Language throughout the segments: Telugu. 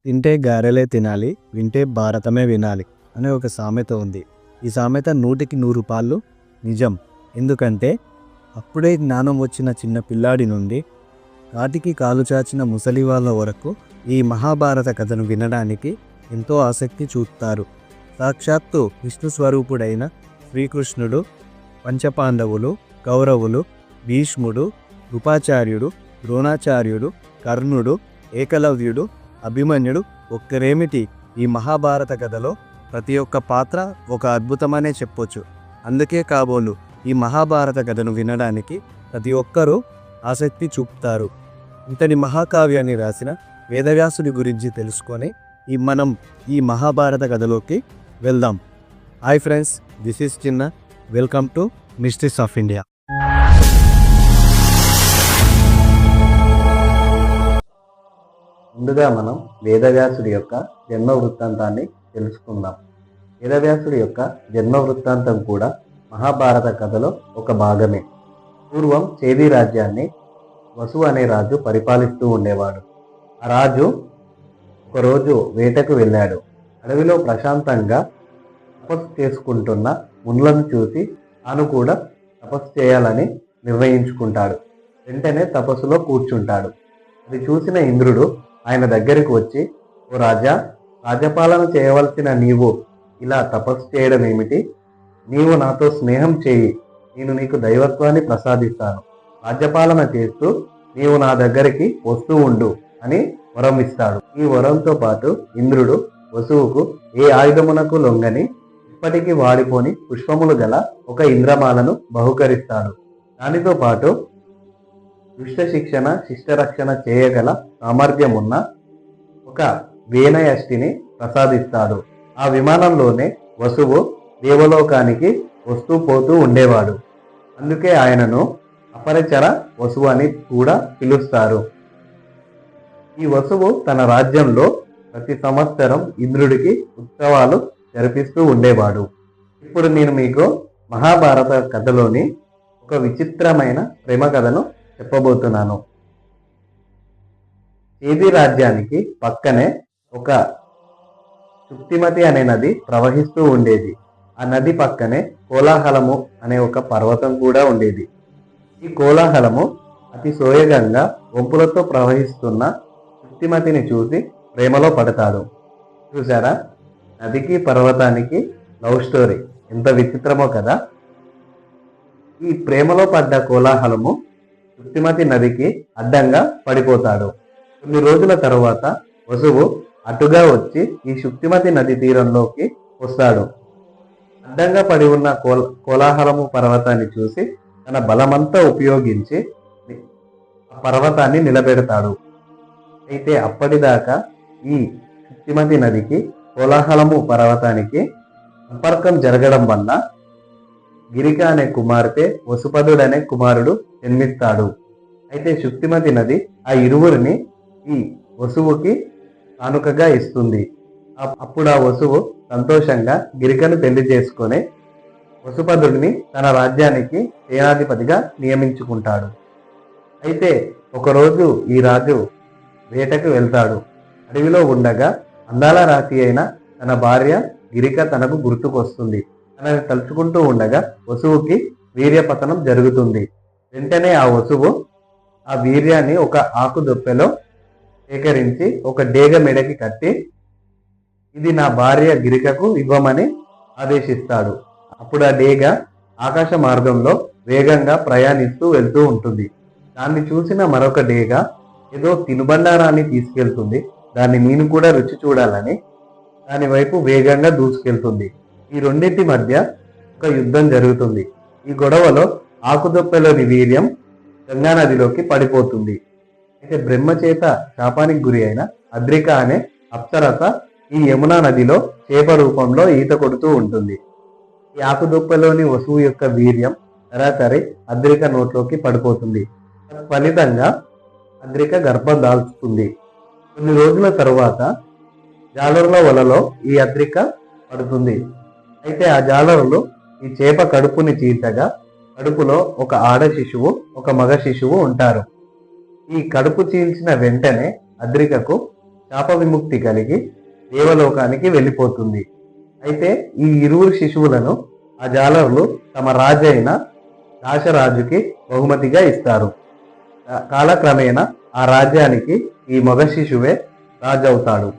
తింటే గారెలే తినాలి, వింటే భారతమే వినాలి అనే ఒక సామెత ఉంది. ఈ సామెత 100కి 100 పాళ్ళు నిజం. ఎందుకంటే అప్పుడే జ్ఞానం వచ్చిన చిన్న పిల్లాడి నుండి కాటికి కాలు చాచిన ముసలి వాళ్ళ వరకు ఈ మహాభారత కథను వినడానికి ఎంతో ఆసక్తి చూపుతారు. సాక్షాత్తు విష్ణు స్వరూపుడైన శ్రీకృష్ణుడు, పంచపాండవులు, కౌరవులు, భీష్ముడు, కృపాచార్యుడు, ద్రోణాచార్యుడు, కర్ణుడు, ఏకలవ్యుడు, అభిమన్యుడు ఒక్కరేమిటి, ఈ మహాభారత కథలో ప్రతి ఒక్క పాత్ర ఒక అద్భుతమనే చెప్పొచ్చు. అందుకే కాబోలు ఈ మహాభారత కథను వినడానికి ప్రతి ఒక్కరూ ఆసక్తి చూపుతారు. ఇంతటి మహాకావ్యాన్ని రాసిన వేదవ్యాసుడి గురించి తెలుసుకొని మనం ఈ మహాభారత కథలోకి వెళ్దాం. హాయ్ ఫ్రెండ్స్, దిస్ ఈస్ చిన్న. Welcome to mysteries of India. ముందుగా మనం వేదవ్యాసుడి యొక్క జన్మ వృత్తాంతాన్ని తెలుసుకుందాం. వేదవ్యాసుడి యొక్క జన్మ వృత్తాంతం కూడా మహాభారత కథలో ఒక భాగమే. పూర్వం చేది రాజ్యాన్ని వసువు అనే రాజు పరిపాలిస్తూ ఉండేవాడు. ఆ రాజు ఒకరోజు వేటకు వెళ్ళాడు. అడవిలో ప్రశాంతంగా తపస్సు చేసుకుంటున్న మునులను చూసి తాను కూడా తపస్సు చేయాలని నిర్ణయించుకుంటాడు. వెంటనే తపస్సులో కూర్చుంటాడు. అది చూసిన ఇంద్రుడు ఆయన దగ్గరికి వచ్చి, ఓ రాజా, రాజపాలన చేయవలసిన నీవు ఇలా తపస్సు చేయడం ఏమిటి? నీవు నాతో స్నేహం చేయి, నేను నీకు దైవత్వాన్ని ప్రసాదిస్తాను. రాజ్యపాలన చేస్తూ నీవు నా దగ్గరికి వస్తూ ఉండు అని వరం ఇస్తాడు. ఈ వరంతో పాటు ఇంద్రుడు వసువుకు ఏ ఆయుధమునకు లొంగని ఇప్పటికీ వాడిపోని పుష్పములు గల ఒక ఇంద్రమాలను బహుకరిస్తాడు. దానితో పాటు దుష్ట శిక్షణ, శిష్టరక్షణ చేయగల సామర్థ్యం ఉన్న ఒక వేనయష్టిని ప్రసాదిస్తాడు. ఆ విమానంలోనే వసువు దేవలోకానికి వస్తూ పోతూ ఉండేవాడు. అందుకే ఆయనను అపరిచర వసువు అని కూడా పిలుస్తారు. ఈ వసువు తన రాజ్యంలో ప్రతి సంవత్సరం ఇంద్రుడికి ఉత్సవాలు జరిపిస్తూ ఉండేవాడు. ఇప్పుడు నేను మీకు మహాభారత కథలోని ఒక విచిత్రమైన ప్రేమ కథను చెప్పబోతున్నాను. చేది రాజ్యానికి పక్కనే ఒక శుక్తిమతి అనే నది ప్రవహిస్తూ ఉండేది. ఆ నది పక్కనే కోలాహలము అనే ఒక పర్వతం కూడా ఉండేది. ఈ కోలాహలము అతి సోయగంగా వంపులతో ప్రవహిస్తున్న శుక్తిమతిని చూసి ప్రేమలో పడతాడు. చూసారా, నదికి పర్వతానికి లవ్ స్టోరీ ఎంత విచిత్రమో కదా. ఈ ప్రేమలో పడ్డ కోలాహలము శుక్తిమతి నదికి అడ్డంగా పడిపోతాడు. కొన్ని రోజుల తరువాత వసువు అటుగా వచ్చి ఈ శుక్తిమతి నది తీరంలోకి వస్తాడు. అడ్డంగా పడి ఉన్న కోలాహలము పర్వతాన్ని చూసి తన బలమంతా ఉపయోగించి ఆ పర్వతాన్ని నిలబెడతాడు. అయితే అప్పటిదాకా ఈ శుక్తిమతి నదికి కోలాహలము పర్వతానికి సంపర్కం జరగడం వల్ల గిరిక అనే కుమార్తె, వసుపదుడనే కుమారుడు జన్మిస్తాడు. అయితే శుక్తిమతి నది ఆ ఇరువురిని ఈ వసువుకి కానుకగా ఇస్తుంది. అప్పుడు ఆ వసువు సంతోషంగా గిరికను పెళ్లి చేసుకొని వసుపదుడిని తన రాజ్యానికి సేనాధిపతిగా నియమించుకుంటాడు. అయితే ఒకరోజు ఈ రాజు వేటకు వెళ్తాడు. అడవిలో ఉండగా అందాల రాతి అయిన తన భార్య గిరిక తనకు గుర్తుకొస్తుంది. తనని తలుచుకుంటూ ఉండగా వసువుకి వీర్యపతనం జరుగుతుంది. వెంటనే ఆ వసువు ఆ వీర్యాన్ని ఒక ఆకు దొప్పెలో సేకరించి ఒక డేగ మెడకి కట్టి, ఇది నా భార్య గిరికకు ఇవ్వమని ఆదేశిస్తాడు. అప్పుడు ఆ డేగ ఆకాశ మార్గంలో వేగంగా ప్రయాణిస్తూ వెళ్తూ ఉంటుంది. దాన్ని చూసిన మరొక డేగ ఏదో తినుబండారాన్ని తీసుకెళ్తుంది. దాన్ని నేను కూడా రుచి చూడాలని దాని వైపు వేగంగా దూసుకెళ్తుంది. ఈ రెండింటి మధ్య ఒక యుద్ధం జరుగుతుంది. ఈ గొడవలో ఆకుదొప్పెలోని వీర్యం గంగా నదిలోకి పడిపోతుంది. అయితే బ్రహ్మచేత శాపానికి గురి అయిన అద్రిక అనే అప్సరస ఈ యమునా నదిలో చేప రూపంలో ఈత కొడుతూ ఉంటుంది. ఈ ఆకుదొప్పెలోని వసువు యొక్క వీర్యం సరాసరి అద్రిక నోట్లోకి పడిపోతుంది. ఫలితంగా అద్రిక గర్భం దాల్చుతుంది. కొన్ని రోజుల తరువాత జాలరుల వలలో ఈ అద్రిక పడుతుంది. అయితే ఆ జాలరులు ఈ చేప కడుపుని చీల్చగా కడుపులో ఒక ఆడ శిశువు, ఒక మగ శిశువు ఉంటారు. ఈ కడుపు చీల్చిన వెంటనే అద్రికకు శాప విముక్తి కలిగి దేవలోకానికి వెళ్ళిపోతుంది. అయితే ఈ ఇరువురు శిశువులను ఆ జాలరులు తమ రాజు అయిన దాశరాజుకి బహుమతిగా ఇస్తారు. కాలక్రమేణా ఆ రాజ్యానికి ఈ మగ శిశువే రాజు అవుతాడు.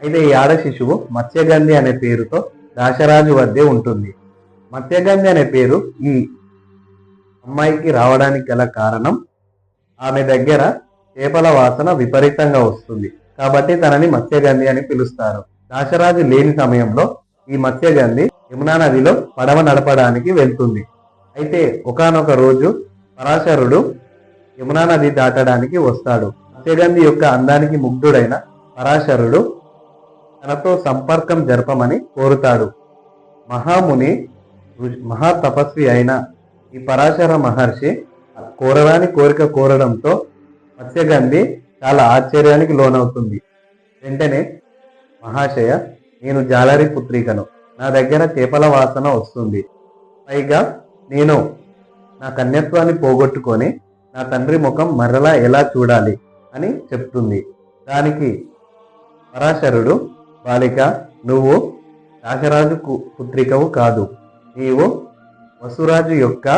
అయితే ఈ ఆడ శిశువు మత్స్యగంధి అనే పేరుతో దాశరాజు వద్దే ఉంటుంది. మత్స్యగంధి అనే పేరు ఈ అమ్మాయికి రావడానికి గల కారణం ఆమె దగ్గర చేపల వాసన విపరీతంగా వస్తుంది కాబట్టి తనని మత్స్యగంధి అని పిలుస్తారు. దాశరాజు లేని సమయంలో ఈ మత్స్యగంధి యమునా నదిలో పడవ నడపడానికి వెళ్తుంది. అయితే ఒకానొక రోజు పరాశరుడు యమునా నది దాటడానికి వస్తాడు. మత్స్యగంధి యొక్క అందానికి ముగ్ధుడైన పరాశరుడు తనతో సంపర్కం జరపమని కోరుతాడు. మహాముని మహాతపస్వి అయిన ఈ పరాశర మహర్షి కోరరాని కోరిక కోరడంతో మత్స్యగంధి చాలా ఆశ్చర్యానికి లోనవుతుంది. వెంటనే, మహాశయ, నేను జాలరి పుత్రికను, నా దగ్గర చేపల వాసన వస్తుంది, పైగా నేను నా కన్యత్వాన్ని పోగొట్టుకొని నా తండ్రి ముఖం మరలా ఎలా చూడాలి అని చెప్తుంది. దానికి పరాశరుడు, బాలిక, నువ్వు దాశరాజు పుత్రికవు కాదు, నీవు వసురాజు యొక్క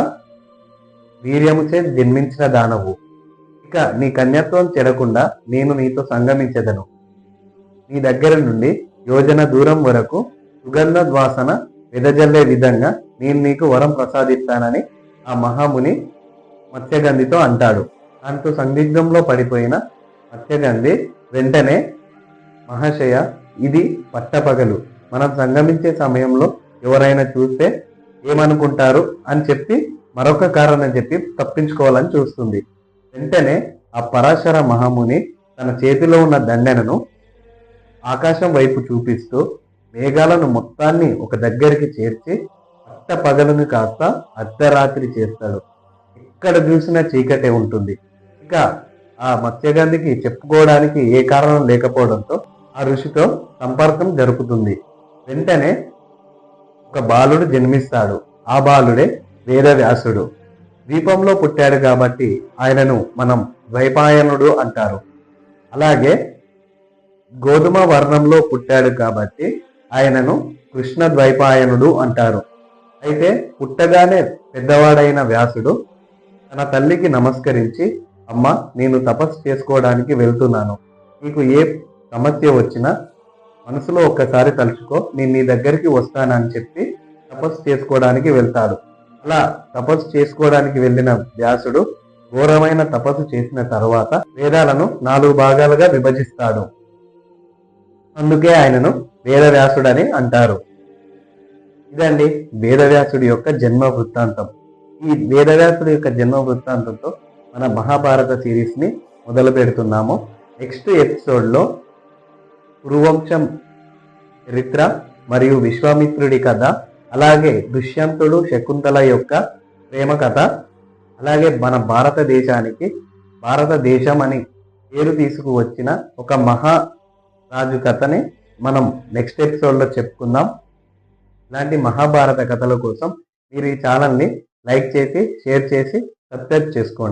వీర్యముచే జన్మించిన దానవు. ఇక నీ కన్యత్వం చెడకుండా నేను నీతో సంగమించెదను. నీ దగ్గర నుండి యోజన దూరం వరకు సుగంధ వాసన వెదజల్లే విధంగా నేను నీకు వరం ప్రసాదిస్తానని ఆ మహాముని మత్స్యగంధితో అంటాడు. దాంతో సందిగ్ధంలో పడిపోయిన మత్స్యగంధి వెంటనే, మహాశయ, ఇది పట్టపగలు, మనం సంగమించే సమయంలో ఎవరైనా చూస్తే ఏమనుకుంటారు అని చెప్పి మరొక కారణం చెప్పి తప్పించుకోవాలని చూస్తుంది. వెంటనే ఆ పరాశర మహాముని తన చేతిలో ఉన్న దండెనను ఆకాశం వైపు చూపిస్తూ మేఘాలను మొత్తాన్ని ఒక దగ్గరికి చేర్చి పట్ట పగలను కాస్త అర్ధరాత్రి చేస్తాడు. ఎక్కడ చూసినా చీకటే ఉంటుంది. ఇక ఆ మత్స్యగంధికి చెప్పుకోవడానికి ఏ కారణం లేకపోవడంతో ఆ ఋషితో సంపర్కం జరుపుతుంది. వెంటనే ఒక బాలుడు జన్మిస్తాడు. ఆ బాలుడే వేదవ్యాసుడు. ద్వీపంలో పుట్టాడు కాబట్టి ఆయనను మనం ద్వైపాయనుడు అంటారు. అలాగే గోధుమ వర్ణంలో పుట్టాడు కాబట్టి ఆయనను కృష్ణ ద్వైపాయనుడు అంటారు. అయితే పుట్టగానే పెద్దవాడైన వ్యాసుడు తన తల్లికి నమస్కరించి, అమ్మ, నేను తపస్సు చేసుకోవడానికి వెళ్తున్నాను, నీకు ఏ సమస్య వచ్చినా మనసులో ఒక్కసారి తలుచుకో, నేను నీ దగ్గరికి వస్తానని చెప్పి తపస్సు చేసుకోవడానికి వెళ్తాడు. అలా తపస్సు చేసుకోవడానికి వెళ్ళిన వ్యాసుడు ఘోరమైన తపస్సు చేసిన తర్వాత వేదాలను 4 భాగాలుగా విభజిస్తాడు. అందుకే ఆయనను వేదవ్యాసుడని అంటారు. ఇదండి వేదవ్యాసుడి యొక్క జన్మ వృత్తాంతం. ఈ వేదవ్యాసుడి యొక్క జన్మ వృత్తాంతంతో మన మహాభారత సిరీస్ ని మొదలు పెడుతున్నాము. నెక్స్ట్ ఎపిసోడ్లో కురువంశం చరిత్ర మరియు విశ్వామిత్రుడి కథ, అలాగే దుష్యంతుడు శకుంతల యొక్క ప్రేమ కథ, అలాగే మన భారతదేశానికి భారతదేశం అని పేరు తీసుకువచ్చిన ఒక మహారాజు కథని మనం నెక్స్ట్ ఎపిసోడ్లో చెప్పుకుందాం. ఇలాంటి మహాభారత కథల కోసం మీరు ఈ ఛానల్ని లైక్ చేసి, షేర్ చేసి, సబ్స్క్రైబ్ చేసుకోండి.